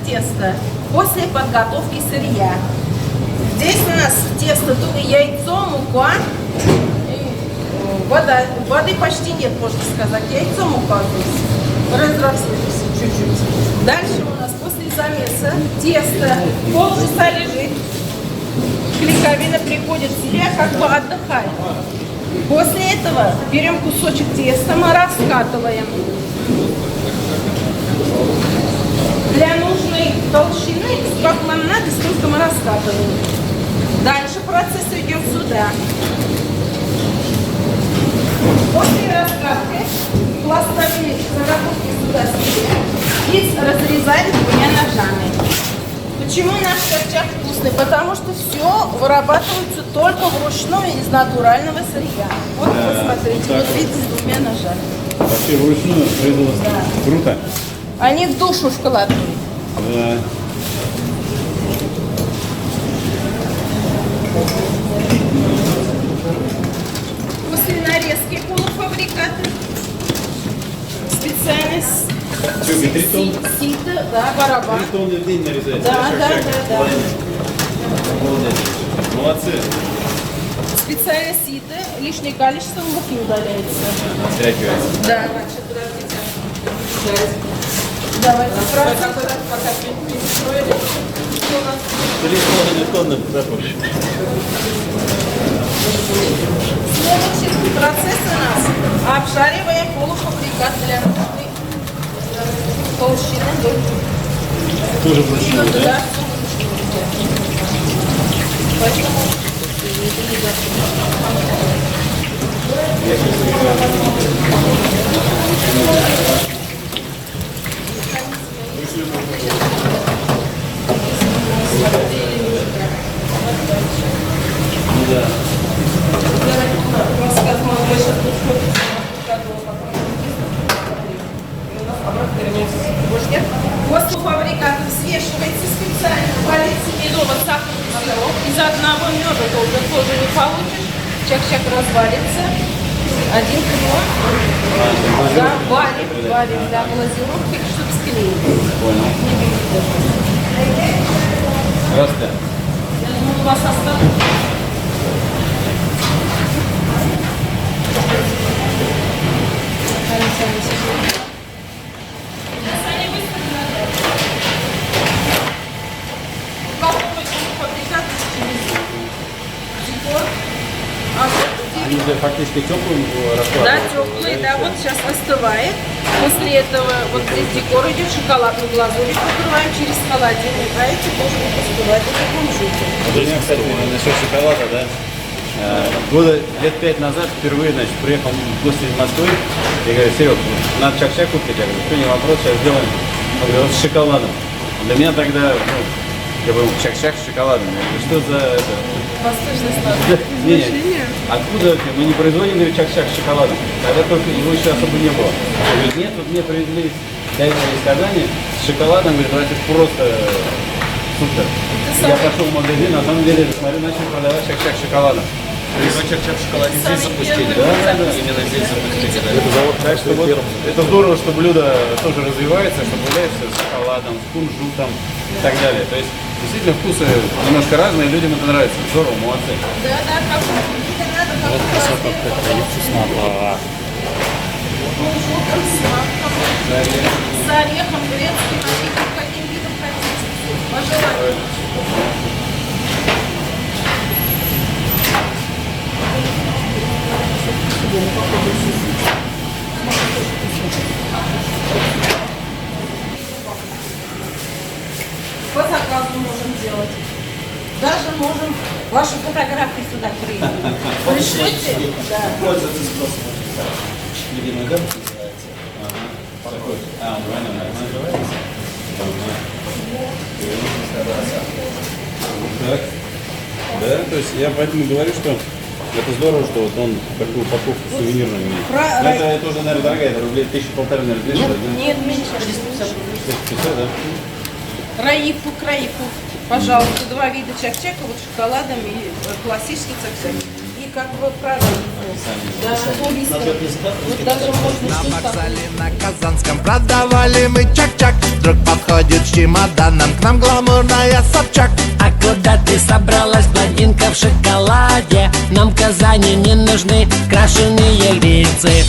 теста после подготовки сырья. Здесь у нас тесто только яйцо, мука, вода. Воды почти нет, можно сказать. Яйцо, мука здесь. Разбросились чуть-чуть. Дальше у нас после замеса тесто полчаса лежит. Клейковина приходит в себя, как бы отдыхает. После этого берем кусочек теста, мы раскатываем для нужной толщины, как нам надо, столько мы раскатываем. Дальше процесс идет сюда. После раскатки пластами заготовки сюда себе и разрезаем двумя ножами. Почему наш чак-чак вкусный? Потому что все вырабатывается только вручную из натурального сырья. Вот посмотрите, вот видите, с двумя ножами. Вообще вручную производство. Да. Круто. Они в душу вкладывают. Да. После нарезки полуфабриката специальность сито, да, барабан. 3 тонны в день нарезается. Да. Молодец. Молодцы. Специально сито, лишнее количество муки удаляется. Стряхивается. Да. Давайте сразу. 3,5 тонны запущено. Следующий процесс у нас обжариваем полуфабрикат для нужной толщины. Тоже вручную, да? Да. Почему? Да. После фабриката взвешивается специально полиэтиленовый сахарный сироп. Из одного меда долго тоже не получишь. Чак-чак развалится. 1 кило. Да, варим для глазировки, чтобы склеить. Понял. Здравствуйте. У вас осталось? Они уже фактически теплым раскладывают? Да, теплые, да, вот сейчас остывает. После этого вот здесь декор идет, шоколадную глазурь покрываем через холодильник, а эти тоже будут остывать, это кунжуты. Вот у меня, кстати, насчет шоколада, да. Года лет 5 назад впервые, значит, приехал в гости из Москвы. Я говорю: Серег, надо чак-чак купить. Я говорю: что не вопрос, сейчас сделаем. Он говорит: вот с шоколадом. Для меня тогда, я был чак-чак с шоколадом. Я говорю: что за это? Восточный стан. Не, откуда мы не производим, говорит, чак-чак с шоколадом? Тогда только его еще особо не было. Я говорю: нет, вот мне привезли до этого из Казани с шоколадом, говорит, это просто супер. Я пошел в магазин, на самом деле, смотрю, начали продавать чак-чак с шоколадом. Чак-чак в шоколаде здесь запустили, да? Именно здесь запустили, да. Это завод, так что вот, это здорово, что блюдо тоже развивается, что появляется с шоколадом, с кунжутом и так далее. То есть действительно вкусы немножко разные, людям это нравится. Здорово, молодцы. Да, как надо, как Вот высоко как-то и вкусновато. с орехом, грецким орехом, каким видом хотите. По желанию. По заказу можем делать. Даже можем ваши фотографии сюда приедем. Пришлете? Да. Пользоваться спросом. Любимый дом называется. Такой. Нормально называется. Так. Да, то есть я поэтому говорю, что это здорово, что вот он такую упаковку сувенирную имеет. Это уже, наверное, дорогая, это рублей 1000-1500, наверное, Нет, нет, меньше. 1500, да? Раифу, краифу. Пожалуйста, 2 вида чак-чака, вот шоколадом и классический чак-чак. И как вы правильно. Да, вот даже можно На что-то. вокзале на Казанском продавали мы чак-чак. Вдруг подходит с чемоданом к нам гламурная Собчак. А куда ты собралась, блондинка в шоколаде? Нам в Казани не нужны крашеные львицы.